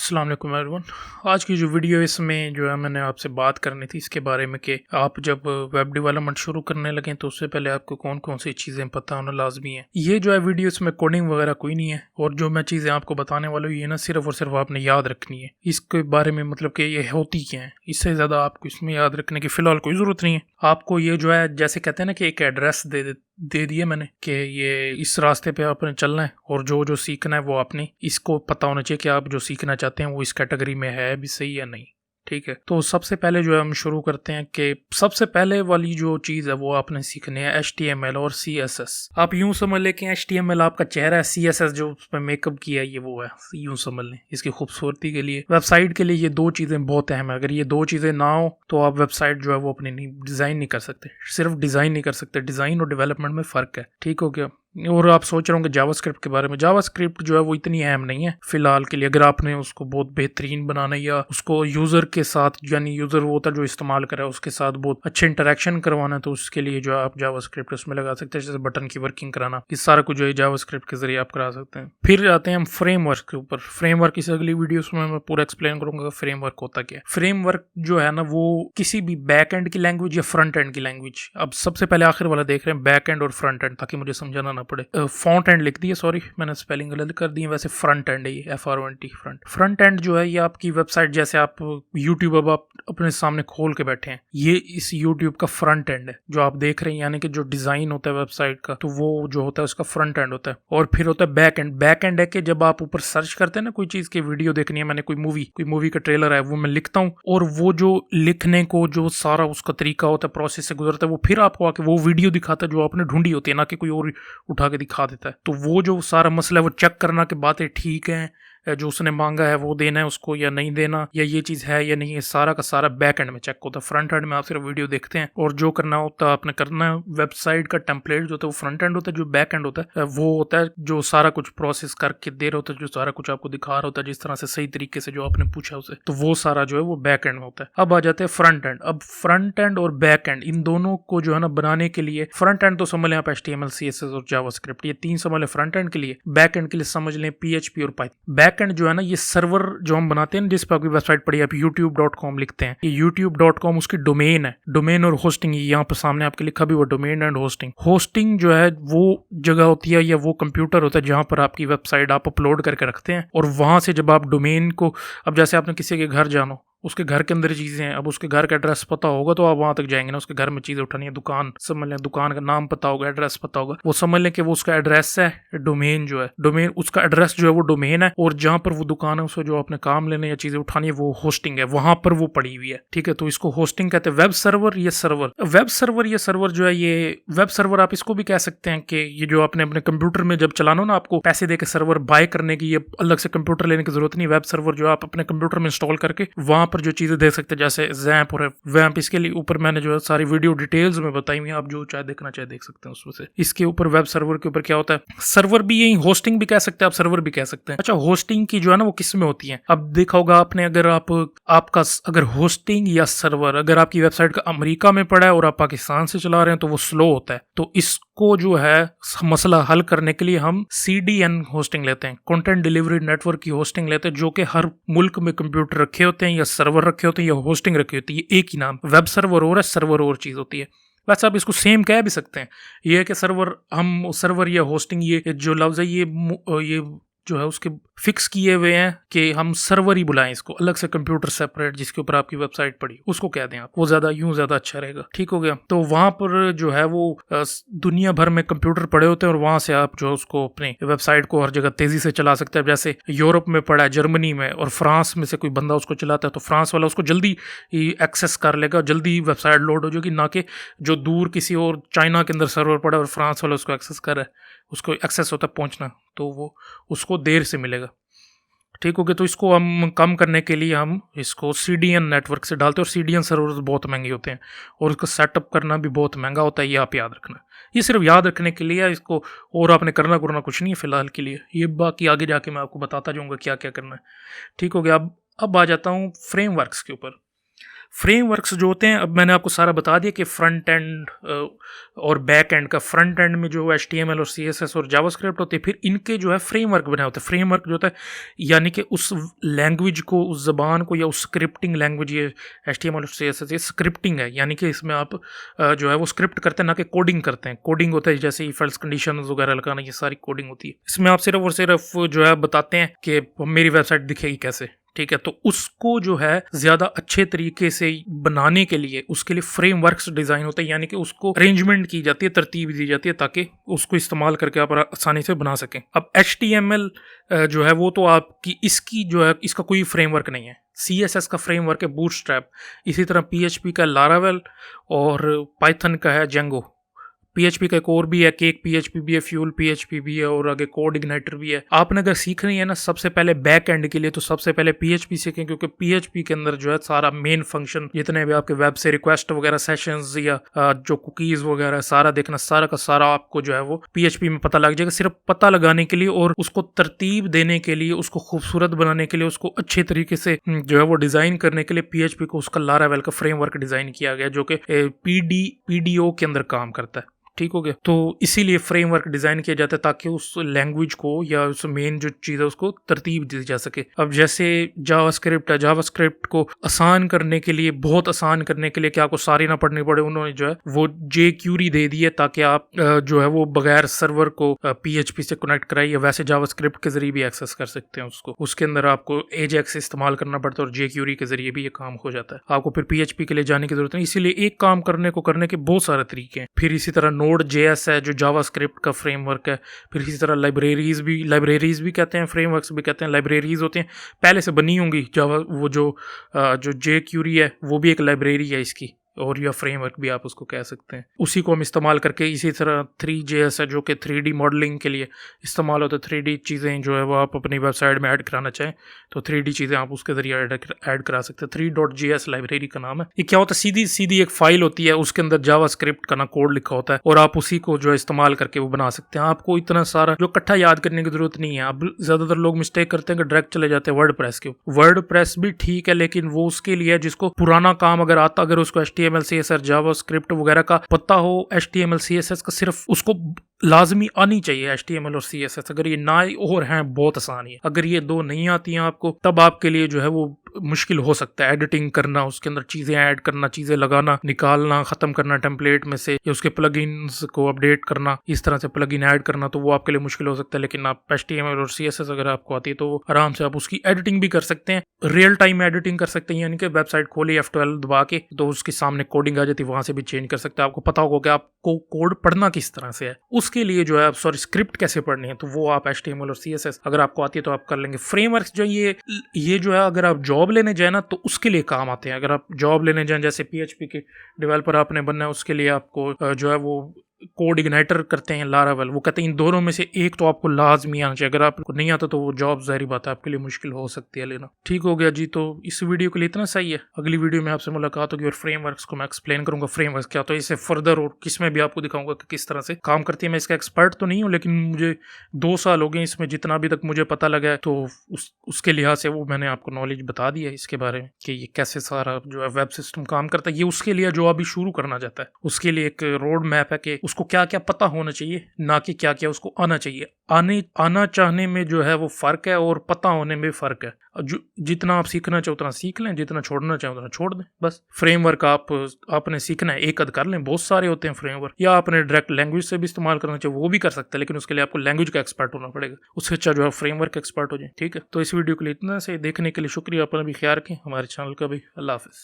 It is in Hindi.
अस्सलाम वालेकुम एवरीवन। आज की जो वीडियो इसमें जो है मैंने आपसे बात करनी थी इसके बारे में कि आप जब वेब डेवलपमेंट शुरू करने लगें तो उससे पहले आपको कौन कौन सी चीज़ें पता होना लाजमी है। ये जो है वीडियो इसमें कोडिंग वगैरह कोई नहीं है और जो मैं चीज़ें आपको बताने वाला हूँ ये ना सिर्फ और सिर्फ आपने याद रखनी है। इसके बारे में मतलब कि ये होती क्या है, इससे ज़्यादा आपको इसमें याद रखने की फ़िलहाल कोई ज़रूरत नहीं है। आपको ये जो है जैसे कहते हैं ना कि एक एड्रेस दे दिए मैंने कि ये इस रास्ते पे आपने चलना है और जो जो सीखना है वो आपने इसको पता होना चाहिए कि आप जो सीखना चाहते हैं वो इस कैटेगरी में है भी सही या नहीं। ठीक है, तो सबसे पहले जो है हम शुरू करते हैं कि सबसे पहले वाली जो चीज़ है वो आपने सीखनी है HTML और CSS। आप यूं समझ लें कि HTML आपका चेहरा है, CSS जो उसमें मेकअप किया है ये वो है, यूं समझ लें इसकी खूबसूरती के लिए। वेबसाइट के लिए ये दो चीज़ें बहुत अहम है। अगर ये दो चीज़ें ना हो तो आप वेबसाइट जो है वो अपनी डिज़ाइन नहीं कर सकते। सिर्फ डिज़ाइन नहीं कर सकते, डिज़ाइन और डेवलपमेंट में फ़र्क है। ठीक हो गया। और आप सोच रहे होंगे जावास्क्रिप्ट के बारे में। जावास्क्रिप्ट जो है वो इतनी अहम नहीं है फिलहाल के लिए। अगर आपने उसको बहुत बेहतरीन बनाना या उसको यूज़र के साथ यानी यूज़र वो होता है जो इस्तेमाल करे उसके साथ बहुत अच्छे इंटरेक्शन करवाना है तो उसके लिए जो है आप जावास्क्रिप्ट उसमें लगा सकते हैं। जैसे बटन की वर्किंग कराना, इस सारा कुछ जो है जावास्क्रिप्ट के जरिए आप करा सकते हैं। फिर आते हैं हम फ्रेमवर्क के ऊपर। फ्रेमवर्क इस अगली वीडियो में मैं पूरा एक्सप्लेन करूंगा फ्रेमवर्क होता क्या है। फ्रेमवर्क जो है ना वो किसी भी बैक एंड की लैंग्वेज या फ्रंट एंड की लैंग्वेज। अब सबसे पहले आखिर वाला देख रहे हैं, बैक एंड और फ्रंट एंड, ताकि मुझे समझाना ना पड़े। फ्रंट एंड लिख दिया, सॉरी मैंने स्पेलिंग गलत कर दी है। वैसे फ्रंट एंड है ये, FRONT फ्रंट एंड जो है ये आपकी वेबसाइट, जैसे आप यूट्यूब अब आप अपने सामने खोल के बैठे हैं, ये इस यूट्यूब का फ्रंट एंड है जो आप देख रहे हैं। यानी कि जो डिजाइन होता है वेबसाइट का तो वो जो होता है उसका फ्रंट एंड होता है। और फिर होता है बैक एंड। बैक एंड है कि जब आप ऊपर सर्च करते हैं ना कोई चीज की वीडियो देखनी है, मैंने कोई मूवी का ट्रेलर है वो मैं लिखता हूँ और वो जो लिखने को जो सारा उसका तरीका होता है, प्रोसेस से गुजरता है, वो फिर आपको आके वो वीडियो दिखाता है जो आपने ढूंढी होती है, ना कि कोई और उठा के दिखा देता है। तो वो जो सारा मसला है वो चेक करना कि बातें ठीक हैं, जो उसने मांगा है वो देना है उसको या नहीं देना, या ये चीज़ है या नहीं, ये सारा का सारा बैक एंड में चेक होता है। फ्रंट एंड में आप सिर्फ वीडियो देखते हैं और जो करना होता है आपने करना है। वेबसाइट का टेम्पलेट जो होता है वो फ्रंट एंड होता है, जो बैक एंड होता है वो होता है जो सारा कुछ प्रोसेस करके दे रहा होता है, जो सारा कुछ आपको दिखा रहा होता है जिस तरह से सही तरीके से जो आपने पूछा उसे, तो वो सारा जो है वो बैक एंड में होता है। अब आ जाते हैं फ्रंट एंड। अब फ्रंट एंड और बैक एंड इन दोनों को जो है ना बनाने के लिए, फ्रंट एंड तो समझ लें आप HTML, CSS और जावास्क्रिप्ट, ये तीन समझ लें फ्रंट एंड के लिए। बैक एंड के लिए समझ लें PHP और पाइथन। बैक एंड जो है ना ये सर्वर जो हम बनाते हैं जिस पर आपकी वेबसाइट पड़ी है, आप youtube.com लिखते हैं, ये youtube.com उसकी डोमेन है। डोमेन और होस्टिंग यहाँ पर सामने आपके लिखा भी हुआ, डोमेन एंड होस्टिंग। होस्टिंग जो है वो जगह होती है या वो कंप्यूटर होता है जहां पर आपकी वेबसाइट आप अपलोड करके रखते हैं और वहां से जब आप डोमेन को, अब जैसे आपने किसी के घर जानो, उसके घर के अंदर चीज़ें हैं, अब उसके घर का एड्रेस पता होगा तो आप वहां तक जाएंगे ना। उसके घर में चीज़ें उठानी है, दुकान समझ लें, दुकान का नाम पता होगा, एड्रेस पता होगा, वो समझ लें कि वो उसका एड्रेस है। डोमेन जो है, डोमेन उसका एड्रेस जो है वो डोमेन है और जहां पर वो दुकान है उसको जो आपने काम लेने या चीज़ें उठानी है वो होस्टिंग है, वहां पर वो पड़ी हुई है। ठीक है, तो इसको होस्टिंग कहते हैं। वेब सर्वर या सर्वर, वेब सर्वर या सर्वर जो है ये वेब सर्वर आप इसको भी कह सकते हैं कि ये जो आपने अपने कंप्यूटर में जब चलाना हो ना, आपको पैसे दे के सर्वर बाय करने की, ये अलग से कंप्यूटर लेने की जरूरत नहीं। वेब सर्वर जो आप अपने कंप्यूटर में इंस्टॉल करके वहां पर जो चीजें देख सकते हैं, जैसे जैम्प और वैम्प, इसके लिए ऊपर मैंने जो है सारी वीडियो डिटेल्स में बताई हुई है, आप जो चाहे देखना चाहे देख सकते हैं उसमें से। इसके ऊपर वेब सर्वर के ऊपर क्या होता है, सर्वर भी यही, होस्टिंग भी कह सकते हैं आप, सर्वर भी कह सकते हैं। अच्छा, होस्टिंग की जो है ना वो किस में होती है, अब देखा होगा आपने, अगर आपका अगर होस्टिंग या सर्वर अगर आपकी वेबसाइट का अमेरिका में पड़ा है और आप पाकिस्तान से चला रहे हैं तो वो स्लो होता है। तो इसको जो है मसला हल करने के लिए हम CDN होस्टिंग लेते हैं, कंटेंट डिलीवरी नेटवर्क की होस्टिंग लेते हैं, जो कि हर मुल्क में कंप्यूटर रखे होते हैं या सर्वर रखे होते हैं या होस्टिंग रखी होती है। एक ही नाम, वेब सर्वर और है, सर्वर और चीज होती है। वैसे आप इसको सेम कह भी सकते हैं। ये है कि सर्वर, हम सर्वर या होस्टिंग, ये जो लफ्ज है ये जो है उसके फिक्स किए हुए हैं कि हम सर्वर ही बुलाएं इसको, अलग से कंप्यूटर सेपरेट जिसके ऊपर आपकी वेबसाइट पड़ी उसको कह दें आप, वो ज्यादा अच्छा रहेगा। ठीक हो गया। तो वहां पर जो है वो दुनिया भर में कंप्यूटर पड़े होते हैं और वहां से आप जो उसको अपनी वेबसाइट को हर जगह तेजी से चला सकते हैं। जैसे यूरोप में पड़ा है, जर्मनी में और फ्रांस में से कोई बंदा उसको चलाता है तो फ्रांस वाला उसको जल्दी एक्सेस कर लेगा, जल्दी वेबसाइट लोड हो जाएगी, ना कि जो दूर किसी और चाइना के अंदर सर्वर पड़ा है और फ्रांस वाला उसको एक्सेस कर रहा है, उसको एक्सेस होता है पहुंचना, तो वो उसको देर से मिलेगा। ठीक हो गया। तो इसको हम कम करने के लिए हम इसको CDN नेटवर्क से डालते हैं और CDN सर्वर बहुत महंगे होते हैं और उसका सेटअप करना भी बहुत महंगा होता है, ये आप याद रखना। ये सिर्फ याद रखने के लिए है इसको, और आपने करना कुछ नहीं है फिलहाल के लिए, ये बाकी आगे जाके मैं आपको बताता जाऊंगा क्या क्या करना है। ठीक हो गया। अब आ जाता हूँ फ्रेमवर्क्स के ऊपर। फ्रेमवर्क्स जो होते हैं, अब मैंने आपको सारा बता दिया कि फ्रंट एंड और बैक एंड का। फ्रंट एंड में जो HTML और CSS और जावास्क्रिप्ट होते हैं, फिर इनके जो है फ्रेमवर्क बनाए होते हैं। फ्रेमवर्क जो होता है यानी कि उस लैंग्वेज को, उस ज़बान को, या उस स्क्रिप्टिंग लैंग्वेज, ये HTML और CSS ये स्क्रिप्टिंग है, यानी कि इसमें आप जो है वो स्क्रिप्ट करते हैं, ना कि कोडिंग करते हैं। कोडिंग होता है जैसे इफ एल्स कंडीशन वगैरह लगाना, ये सारी कोडिंग होती है। इसमें आप सिर्फ और सिर्फ जो है बताते हैं कि मेरी वेबसाइट दिखेगी कैसे, ठीक है। तो उसको जो है ज्यादा अच्छे तरीके से बनाने के लिए उसके लिए फ्रेमवर्क्स डिजाइन होते हैं, यानी कि उसको अरेंजमेंट की जाती है, तरतीब दी जाती है ताकि उसको इस्तेमाल करके आप आसानी से बना सकें। अब HTML जो है वो तो आपकी इसकी जो है इसका कोई फ्रेमवर्क नहीं है। CSS का फ्रेमवर्क है बूटस्ट्रैप, इसी तरह PHP का लारावेल और पाइथन का है जेंगो। PHP का एक और भी है, केक PHP भी है, फ्यूल PHP भी है, और आगे कोड इग्नाइटर भी है। आपने अगर सीखनी है ना सबसे पहले बैक एंड के लिए, तो सबसे पहले PHP सीखें, क्योंकि PHP के अंदर जो है सारा मेन फंक्शन, जितने भी आपके वेब से रिक्वेस्ट वगैरह, सेशंस या जो कुकीज वगैरह सारा देखना, सारा का सारा आपको जो है वो PHP में पता लग जाएगा। सिर्फ पता लगाने के लिए और उसको तरतीब देने के लिए, उसको खूबसूरत बनाने के लिए, उसको अच्छे तरीके से जो है वो डिजाइन करने के लिए PHP को उसका लारावेल का फ्रेमवर्क डिजाइन किया गया, जो कि PDO के अंदर काम करता है। ठीक हो गया। तो इसीलिए फ्रेमवर्क डिजाइन किया जाता है ताकि उस लैंग्वेज को या उस मेन जो चीज़ है उसको तरतीब दी जा सके। अब जैसे जावास्क्रिप्ट है, जावास्क्रिप्ट को आसान करने के लिए, बहुत आसान करने के लिए कि आपको सारी ना पढ़नी पड़े, उन्होंने जो है वो jQuery दे दी है ताकि आप जो है वो बगैर सर्वर को PHP से कनेक्ट कराइए, वैसे जावास्क्रिप्ट के जरिए भी एक्सेस कर सकते हैं उसको। उसके अंदर आपको AJAX इस्तेमाल करना पड़ता है और jQuery के जरिए भी ये काम हो जाता है। आपको फिर PHP के लिए जाने की जरूरत नहीं। इसीलिए एक काम करने के बहुत सारे तरीके हैं। फिर इसी तरह Node.js है जो जावास्क्रिप्ट का फ्रेमवर्क है। फिर इसी तरह लाइब्रेरीज भी कहते हैं, फ्रेमवर्क्स भी कहते हैं। लाइब्रेरीज होते हैं पहले से बनी होंगी, जावा वो जो jQuery है वो भी एक लाइब्रेरी है इसकी, और या फ्रेमवर्क भी आप उसको कह सकते हैं। उसी को हम इस्तेमाल करके, इसी तरह 3JS है जो कि 3D मॉडलिंग के लिए इस्तेमाल होता है। 3D चीज़ें जो है वो आप अपनी वेबसाइट में ऐड कराना चाहें तो 3D चीज़ें आप उसके जरिए ऐड करा सकते हैं। 3.js लाइब्रेरी का नाम है। ये क्या होता है, सीधी एक फाइल होती है, उसके अंदर जावास्क्रिप्ट का ना कोड लिखा होता है और आप उसी को जो है इस्तेमाल करके वो बना सकते हैं। आपको इतना सारा जो इकट्ठा याद करने की जरूरत नहीं है। अब ज़्यादातर लोग मिस्टेक करते हैं कि डायरेक्ट चले जाते हैं वर्डप्रेस के। वर्डप्रेस भी ठीक है, लेकिन वो उसके लिए जिसको पुराना काम अगर आता, अगर उसको HTML CSS जावास्क्रिप्ट वगैरह का पता हो, HTML CSS का सिर्फ उसको लाजमी आनी चाहिए HTML और CSS। अगर ये ना और हैं बहुत आसान है। अगर ये दो नहीं आती हैं आपको, तब आपके लिए जो है वो मुश्किल हो सकता है एडिटिंग करना, उसके अंदर चीज़ें ऐड करना, चीज़ें लगाना, निकालना, ख़त्म करना टेम्पलेट में से, या उसके प्लगइन्स को अपडेट करना, इस तरह से प्लगइन ऐड करना, तो वो आपके लिए मुश्किल हो सकता है। लेकिन आप HTML और CSS अगर आपको आती है तो आराम से आप उसकी एडिटिंग भी कर सकते हैं, रियल टाइम एडिटिंग कर सकते हैं। यानी कि वेबसाइट खोली F12 दबा के तो उसके सामने कोडिंग आ जाती है, वहाँ से भी चेंज कर सकते हैं। आपको पता होगा कि आपको कोड पढ़ना किस तरह से है, उसके लिए जो है स्क्रिप्ट कैसे पढ़नी है, तो वो आप HTML और CSS अगर आपको आती है तो आप कर लेंगे। फ्रेमवर्क्स जो ये जो है अगर आप जॉब लेने जाए ना तो उसके लिए काम आते हैं। अगर आप जॉब लेने जाएं, जैसे PHP के डेवलपर आपने बनना है, उसके लिए आपको जो है वो कोड इग्नाइटर करते हैं, लारावेल, वो कहते हैं इन दोनों में से एक तो आपको लाजमी आना चाहिए। अगर आपको नहीं आता तो वो जॉब जाहिर बात है आपके लिए मुश्किल हो सकती है लेना। ठीक हो गया जी। तो इस वीडियो के लिए इतना सही है। अगली वीडियो में आपसे मुलाकात होगी और फ्रेमवर्क्स को मैं एक्सप्लेन करूंगा, फ्रेमवर्क्स क्या, तो इससे फर्दर और किसमें भी आपको दिखाऊंगा कि किस तरह से काम करती है। मैं इसका एक्सपर्ट तो नहीं हूँ, लेकिन मुझे 2 साल हो गए इसमें, जितना अभी तक मुझे पता लगा है, तो उसके लिहाज से वो मैंने आपको नॉलेज बता दी है इसके बारे में कि ये कैसे सारा जो है वेब सिस्टम काम करता है। ये उसके लिए जो अभी शुरू करना चाहता है उसके लिए एक रोड मैप है कि उसको क्या क्या पता होना चाहिए, ना कि क्या क्या उसको आना चाहिए। आना चाहने में जो है वो फर्क है और पता होने में फर्क है। जितना आप सीखना चाहे उतना सीख लें, जितना छोड़ना चाहे उतना छोड़ दें बस। फ्रेमवर्क आपने सीखना है, एक अद कर लें, बहुत सारे होते हैं फ्रेमवर्क। या आपने डायरेक्ट लैंग्वेज से भी इस्तेमाल करना चाहिए, वो भी कर सकते हैं, लेकिन उसके लिए आपको लैंग्वेज का एक्सपर्ट होना पड़ेगा। उससे अच्छा जो है फ्रेमवर्क एक्सपर्ट हो जाए। ठीक है, तो इस वीडियो के लिए इतना से देखने के लिए शुक्रिया। अपना भी ख्याल रखें, हमारे चैनल का भी। अल्लाह हाफिज़।